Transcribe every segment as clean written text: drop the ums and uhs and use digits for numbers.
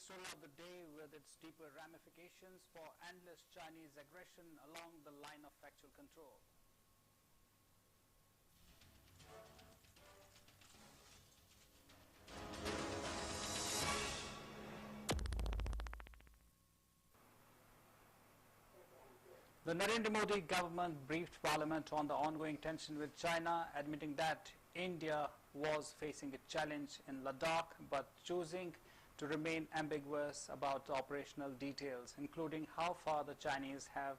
story of the day with its deeper ramifications for endless Chinese aggression along the line of factual control. The Narendra Modi government briefed Parliament on the ongoing tension with China, admitting that India was facing a challenge in Ladakh but choosing to remain ambiguous about the operational details, including how far the Chinese have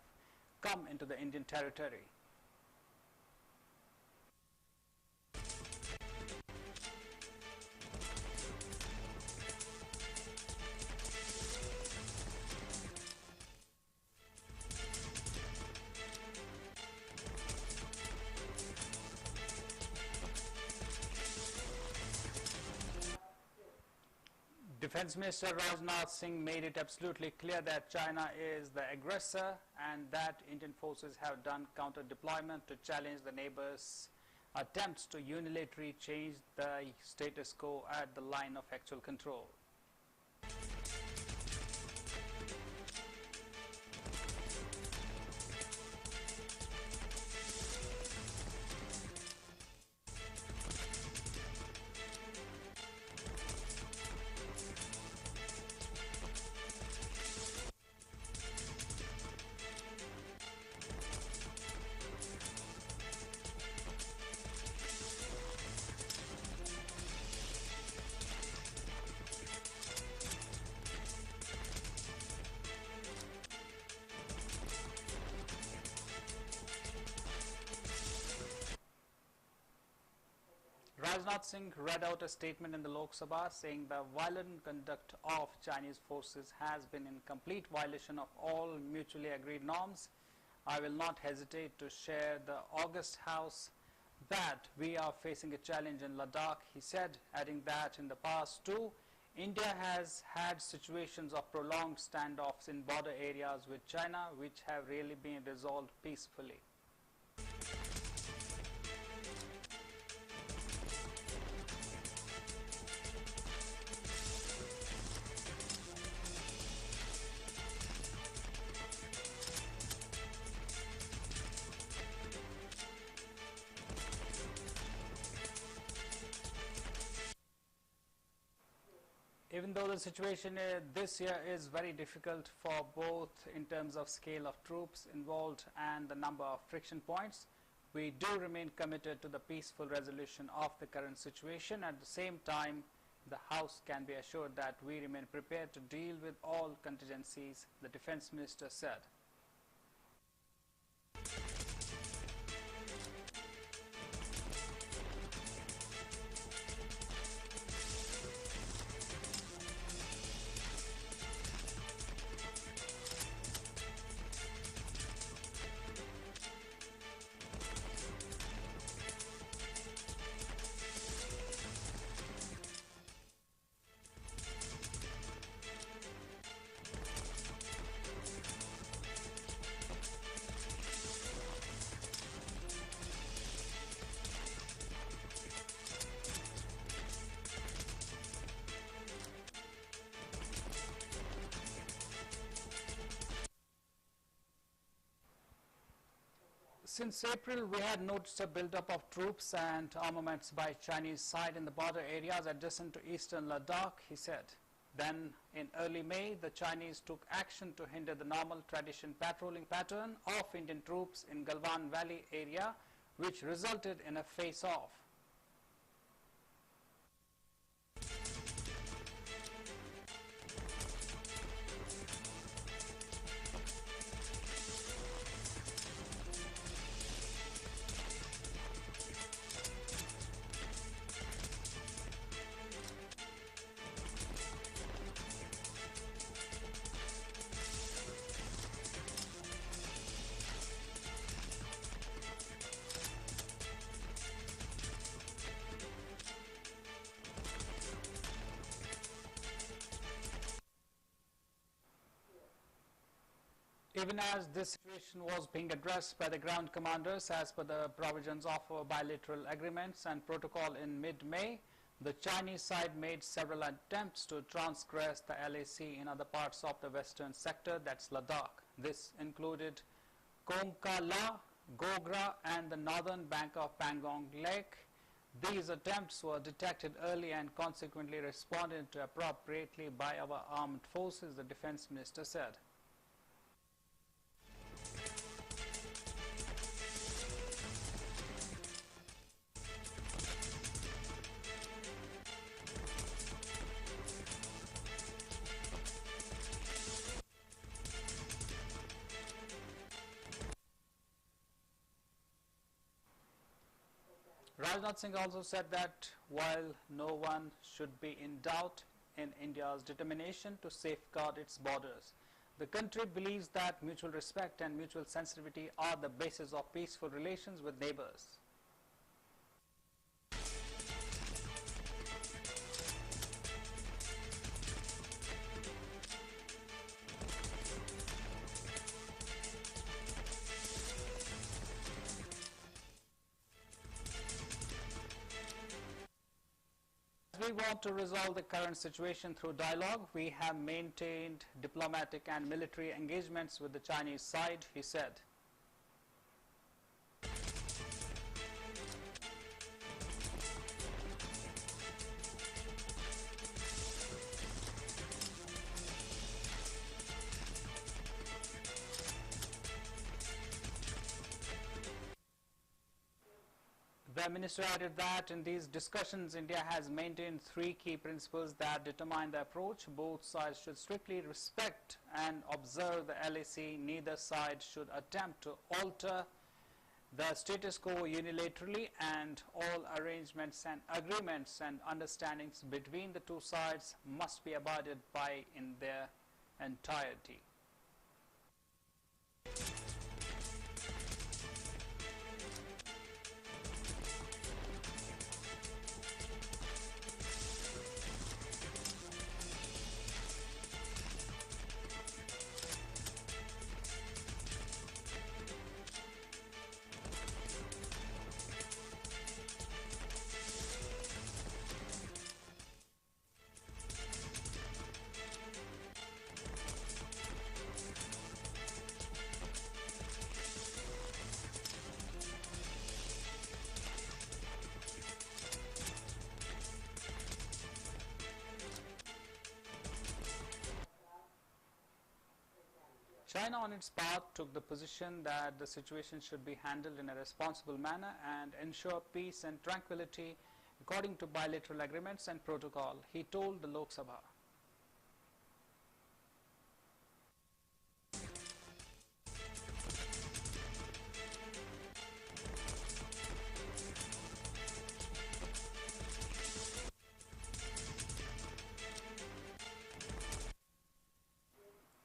come into the Indian territory. Defense Minister Rajnath made it absolutely clear that China is the aggressor and that Indian forces have done counter-deployment to challenge the neighbors' attempts to unilaterally change the status quo at the line of actual control. Rajnath read out a statement in the Lok Sabha saying the violent conduct of Chinese forces has been in complete violation of all mutually agreed norms. I will not hesitate to share the august house that we are facing a challenge in Ladakh, he said, adding that in the past too, India has had situations of prolonged standoffs in border areas with China which have really been resolved peacefully. Even though the situation this year is very difficult for both in terms of scale of troops involved and the number of friction points, we do remain committed to the peaceful resolution of the current situation. At the same time, the House can be assured that we remain prepared to deal with all contingencies, the Defense Minister said. Since April, we had noticed a buildup of troops and armaments by Chinese side in the border areas adjacent to eastern Ladakh, he said. Then, in early May, the Chinese took action to hinder the normal tradition patrolling pattern of Indian troops in Galwan Valley area, which resulted in a face-off. Even as this situation was being addressed by the ground commanders as per the provisions of bilateral agreements and protocol in mid-May, The Chinese side made several attempts to transgress the LAC in other parts of the western sector, that's Ladakh. This included Kongka-la, Gogra and the northern bank of Pangong Lake. These attempts were detected early and consequently responded to appropriately by our armed forces, the defense minister said. Rajnath Singh also said that while no one should be in doubt in India's determination to safeguard its borders, the country believes that mutual respect and mutual sensitivity are the basis of peaceful relations with neighbors. We want to resolve the current situation through dialogue. We have maintained diplomatic and military engagements with the Chinese side, he said. The minister added that in these discussions, India has maintained three key principles that determine the approach. Both sides should strictly respect and observe the LAC. Neither side should attempt to alter the status quo unilaterally, and all arrangements and agreements and understandings between the two sides must be abided by in their entirety. China on its part took the position that the situation should be handled in a responsible manner and ensure peace and tranquility according to bilateral agreements and protocol, he told the Lok Sabha.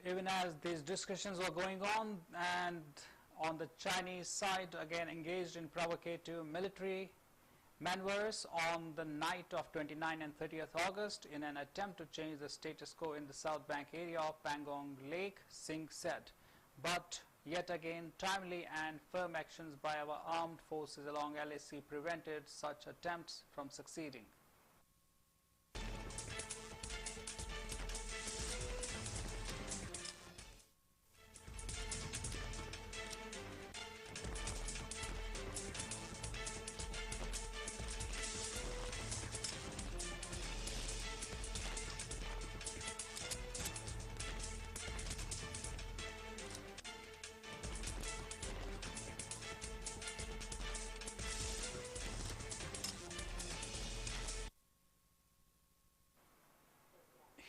Even as these discussions were going on, and on the Chinese side again engaged in provocative military maneuvers on the night of 29th and 30th August in an attempt to change the status quo in the South Bank area of Pangong Lake, Singh said. But yet again, timely and firm actions by our armed forces along LAC prevented such attempts from succeeding.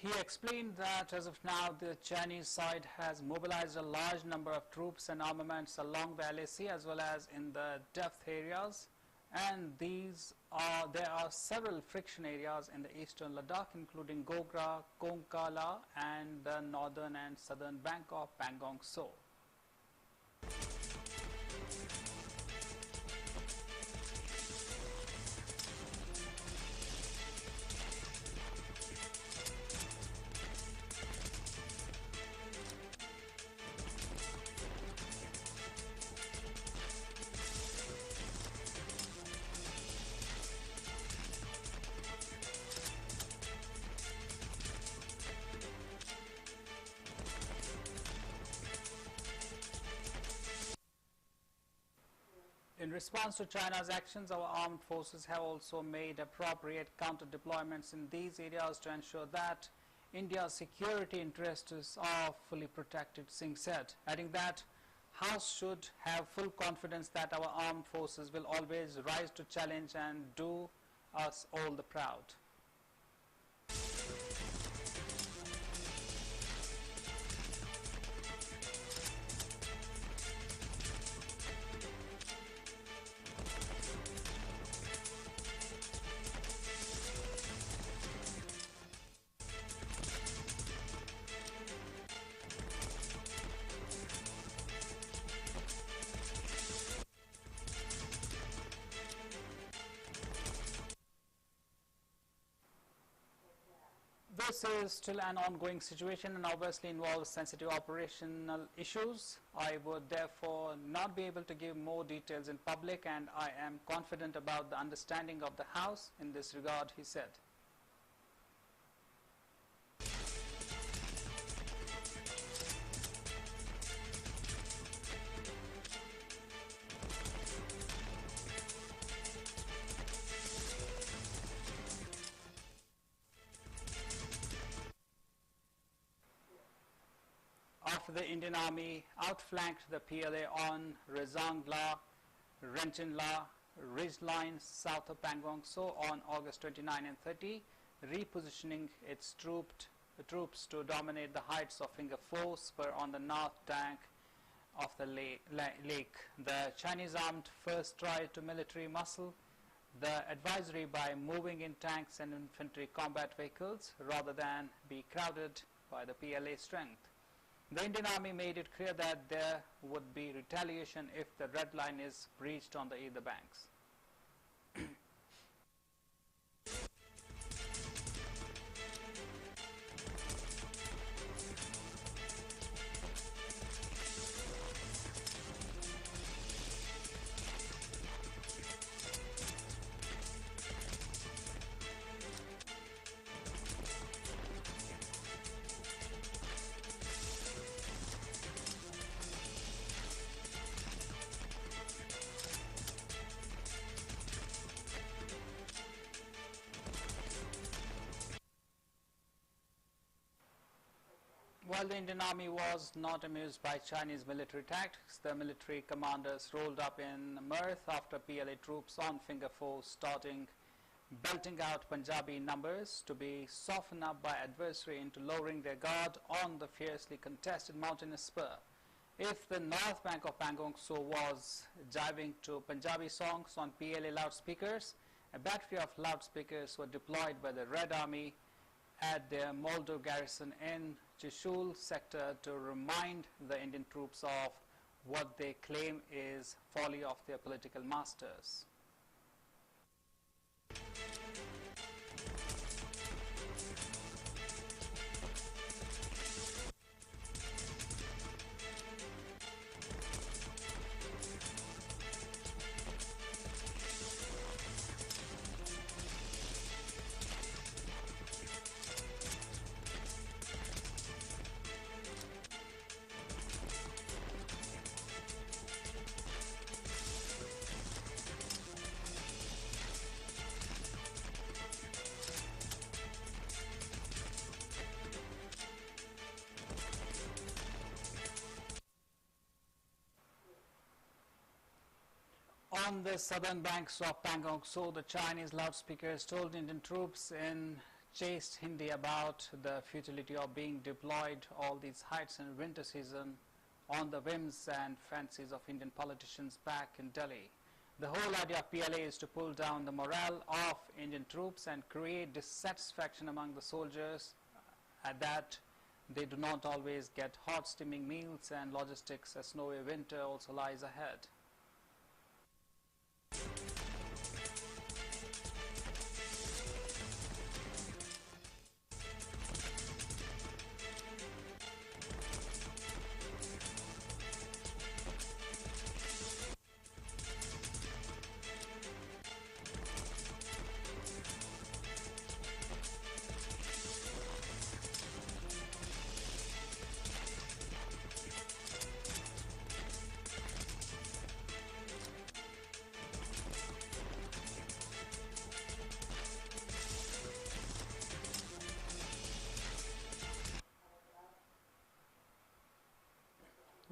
He explained that as of now, the Chinese side has mobilized a large number of troops and armaments along the LAC as well as in the depth areas, and there are several friction areas in the eastern Ladakh, including Gogra, Kongka-la and the northern and southern bank of Pangong So. response to China's actions, our armed forces have also made appropriate counter-deployments in these areas to ensure that India's security interests are fully protected, Singh said, adding that House should have full confidence that our armed forces will always rise to challenge and do us all the proud. This is still an ongoing situation and obviously involves sensitive operational issues. I would therefore not be able to give more details in public, and I am confident about the understanding of the House in this regard, he said. After the Indian Army outflanked the PLA on Rezangla, Renchinla ridgeline south of Pangong So on August 29 and 30, repositioning its troops to dominate the heights of Finger 4 spur on the north bank of the lake. The Chinese armed first tried to military muscle the advisory by moving in tanks and infantry combat vehicles rather than be crowded by the PLA strength. The Indian Army made it clear that there would be retaliation if the red line is breached on either banks. While the Indian Army was not amused by Chinese military tactics, the military commanders rolled up in mirth after PLA troops on Finger 4 starting belting out Punjabi numbers to be softened up by adversary into lowering their guard on the fiercely contested mountainous spur. If the north bank of Pangong So was jiving to Punjabi songs on PLA loudspeakers, a battery of loudspeakers were deployed by the Red Army at their Moldo garrison in Chishul sector to remind the Indian troops of what they claim is folly of their political masters. On the southern banks of Pangong So, the Chinese loudspeakers told Indian troops in chaste Hindi about the futility of being deployed all these heights in winter season on the whims and fancies of Indian politicians back in Delhi. The whole idea of PLA is to pull down the morale of Indian troops and create dissatisfaction among the soldiers that they do not always get hot steaming meals, and logistics a snowy winter also lies ahead.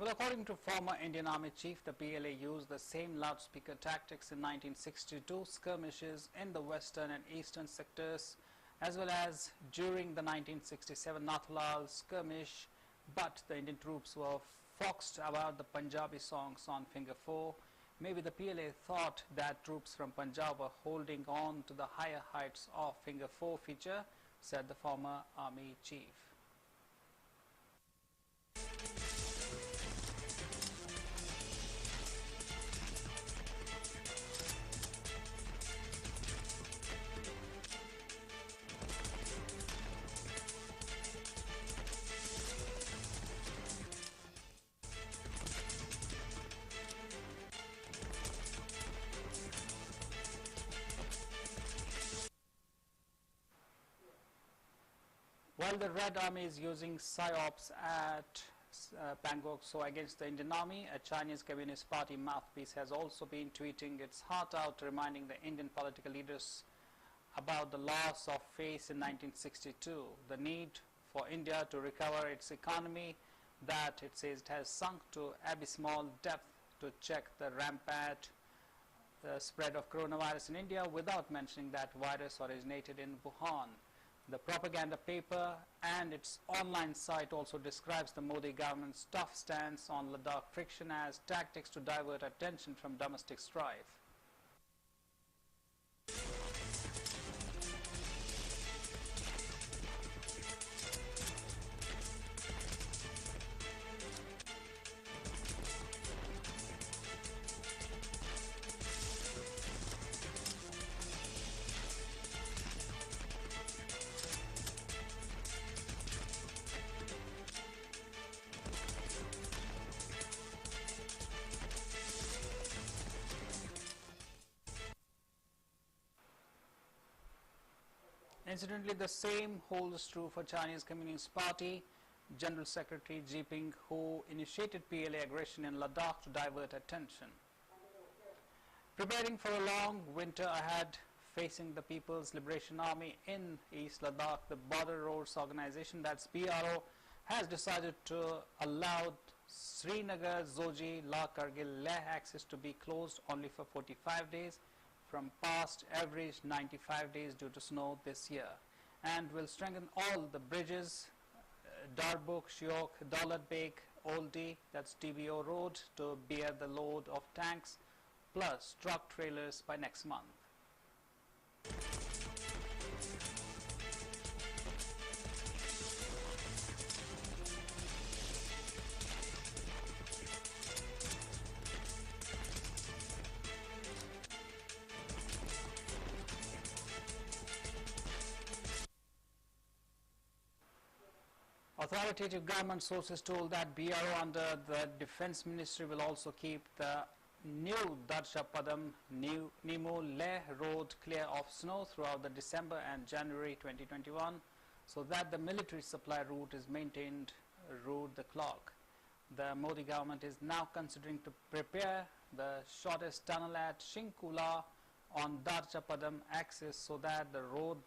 Well, according to former Indian Army chief, the PLA used the same loudspeaker tactics in 1962 skirmishes in the western and eastern sectors, as well as during the 1967 Nathlal skirmish, but the Indian troops were foxed about the Punjabi songs on Finger 4. Maybe the PLA thought that troops from Punjab were holding on to the higher heights of Finger 4 feature, said the former Army chief. While the Red Army is using PSYOPs at Pangok So against the Indian Army, a Chinese Communist Party mouthpiece has also been tweeting its heart out, reminding the Indian political leaders about the loss of face in 1962, the need for India to recover its economy that it says it has sunk to abysmal depth to check the rampant spread of coronavirus in India, without mentioning that virus originated in Wuhan. The propaganda paper and its online site also describes the Modi government's tough stance on Ladakh friction as tactics to divert attention from domestic strife. Incidentally, the same holds true for Chinese Communist Party General Secretary Jinping, who initiated PLA aggression in Ladakh to divert attention. Preparing for a long winter ahead facing the People's Liberation Army in East Ladakh, the Border Roads Organization, that's BRO, has decided to allow Srinagar, Zoji, La Kargil, Leh access to be closed only for 45 days from past average 95 days due to snow this year, and will strengthen all the bridges, Darbuk, Shiok, Daulat Beg, Oldie, that's DBO road, to bear the load of tanks plus truck trailers by next month. Authoritative government sources told that BRO under the Defense Ministry will also keep the new Darshapadam Nimu Leh road clear of snow throughout the December and January 2021, so that the military supply route is maintained round the clock. The Modi government is now considering to prepare the shortest tunnel at Shinkula on Darshapadam axis so that the road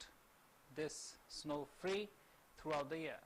is snow free throughout the year.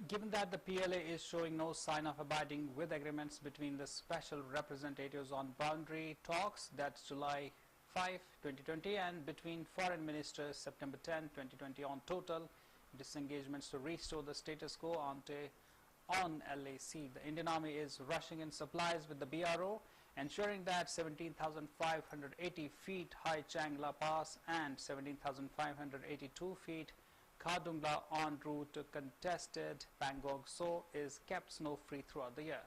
Given that the PLA is showing no sign of abiding with agreements between the special representatives on boundary talks, that's July 5, 2020, and between foreign ministers September 10, 2020 on total disengagements to restore the status quo on LAC, the Indian Army is rushing in supplies with the BRO, ensuring that 17,580 feet high Changla Pass and 17,582 feet Khardungla en route to contested Pangok So is kept snow-free throughout the year.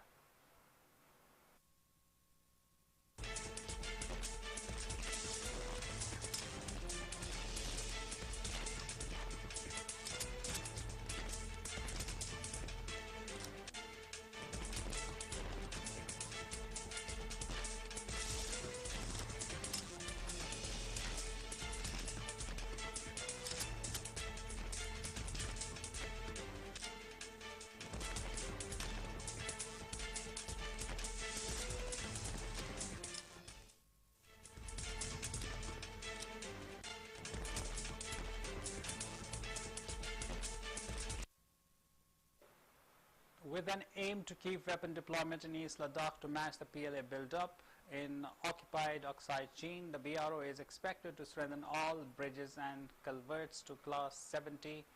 With an aim to keep weapon deployment in East Ladakh to match the PLA build-up in occupied Oxide Chin, the BRO is expected to strengthen all bridges and culverts to Class 70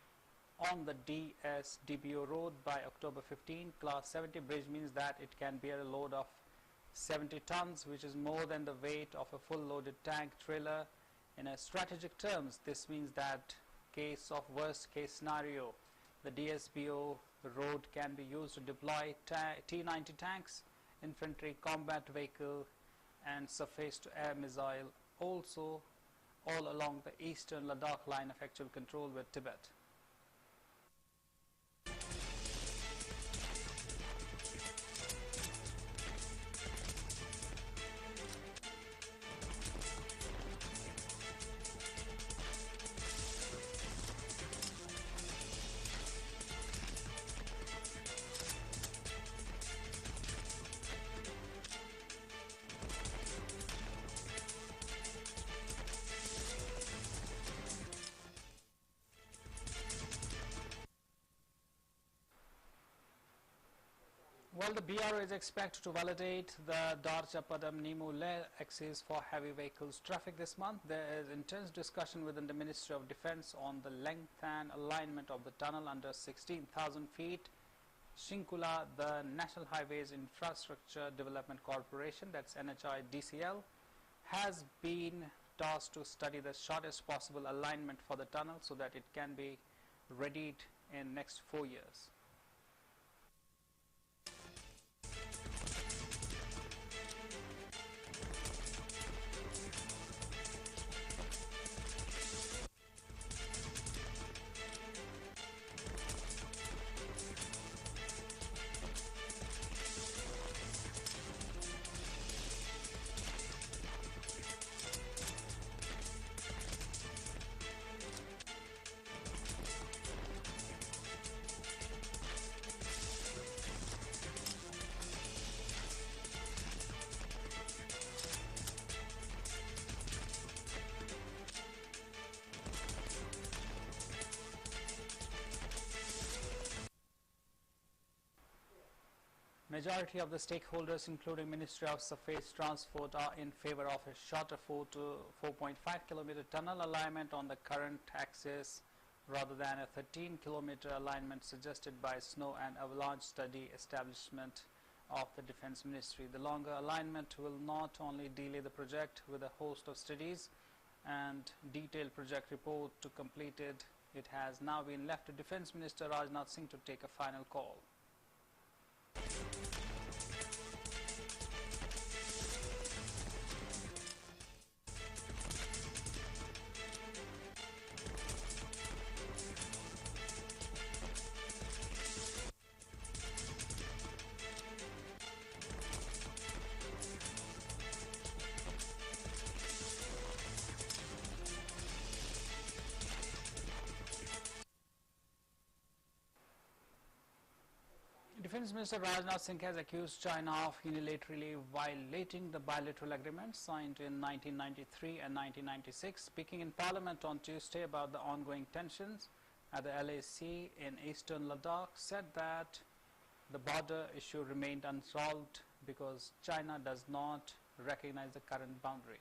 on the DSDBO road by October 15. Class 70 bridge means that it can bear a load of 70 tons, which is more than the weight of a full loaded tank trailer. In a strategic terms, this means that case of worst case scenario, the DSBO road can be used to deploy T-90 tanks, infantry combat vehicle and surface to air missile, also all along the eastern Ladakh line of actual control with Tibet. Well, the BRO is expected to validate the Darchapadam-Nimu-Leh axis for heavy vehicles traffic this month. There is intense discussion within the Ministry of Defense on the length and alignment of the tunnel under 16,000 feet. Shinkula, the National Highways Infrastructure Development Corporation, that's NHIDCL, has been tasked to study the shortest possible alignment for the tunnel so that it can be readied in next 4 years. Majority of the stakeholders, including Ministry of Surface Transport, are in favor of a shorter 4 to 4.5 kilometer tunnel alignment on the current axis rather than a 13 kilometer alignment suggested by Snow and Avalanche Study Establishment of the Defense Ministry. The longer alignment will not only delay the project with a host of studies and detailed project report to complete it, it has now been left to Defense Minister Rajnath Singh to take a final call. Defense Minister Rajnath Singh has accused China of unilaterally violating the bilateral agreements signed in 1993 and 1996. Speaking in Parliament on Tuesday about the ongoing tensions at the LAC in eastern Ladakh, said that the border issue remained unsolved because China does not recognize the current boundary.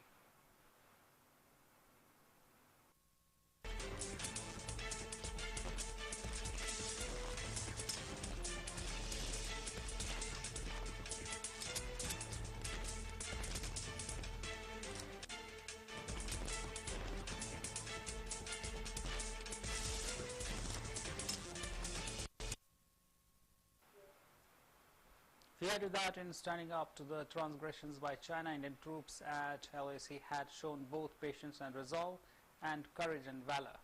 He added that in standing up to the transgressions by China, Indian troops at LAC had shown both patience and resolve and courage and valor.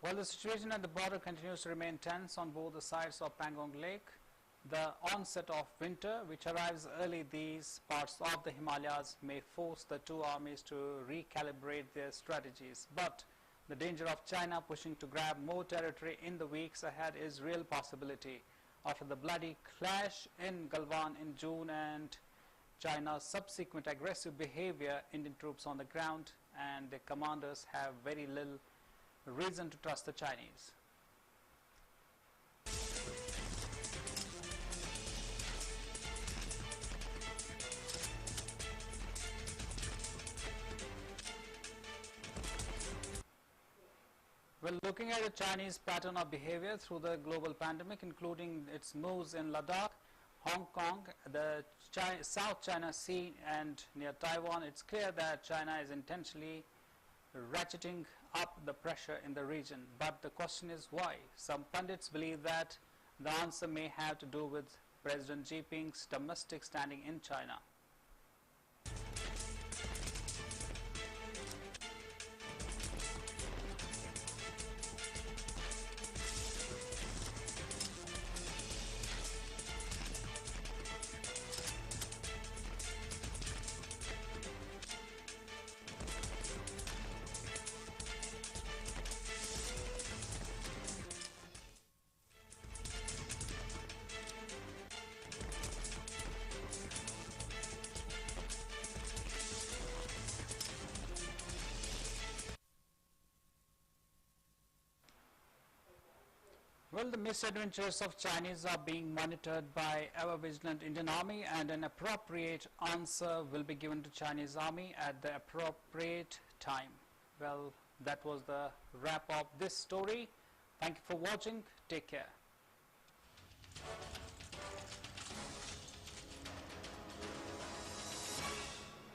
While the situation at the border continues to remain tense on both the sides of Pangong Lake, the onset of winter, which arrives early these parts of the Himalayas, may force the two armies to recalibrate their strategies. But the danger of China pushing to grab more territory in the weeks ahead is a real possibility. After the bloody clash in Galwan in June and China's subsequent aggressive behavior, Indian troops on the ground and their commanders have very little reason to trust the Chinese. Well, looking at the Chinese pattern of behavior through the global pandemic, including its moves in Ladakh, Hong Kong, the South China Sea and near Taiwan, it's clear that China is intentionally ratcheting up the pressure in the region. But the question is why? Some pundits believe that the answer may have to do with President Xi Jinping's domestic standing in China. Well, the misadventures of Chinese are being monitored by ever-vigilant Indian Army, and an appropriate answer will be given to Chinese Army at the appropriate time. Well, that was the wrap of this story. Thank you for watching. Take care.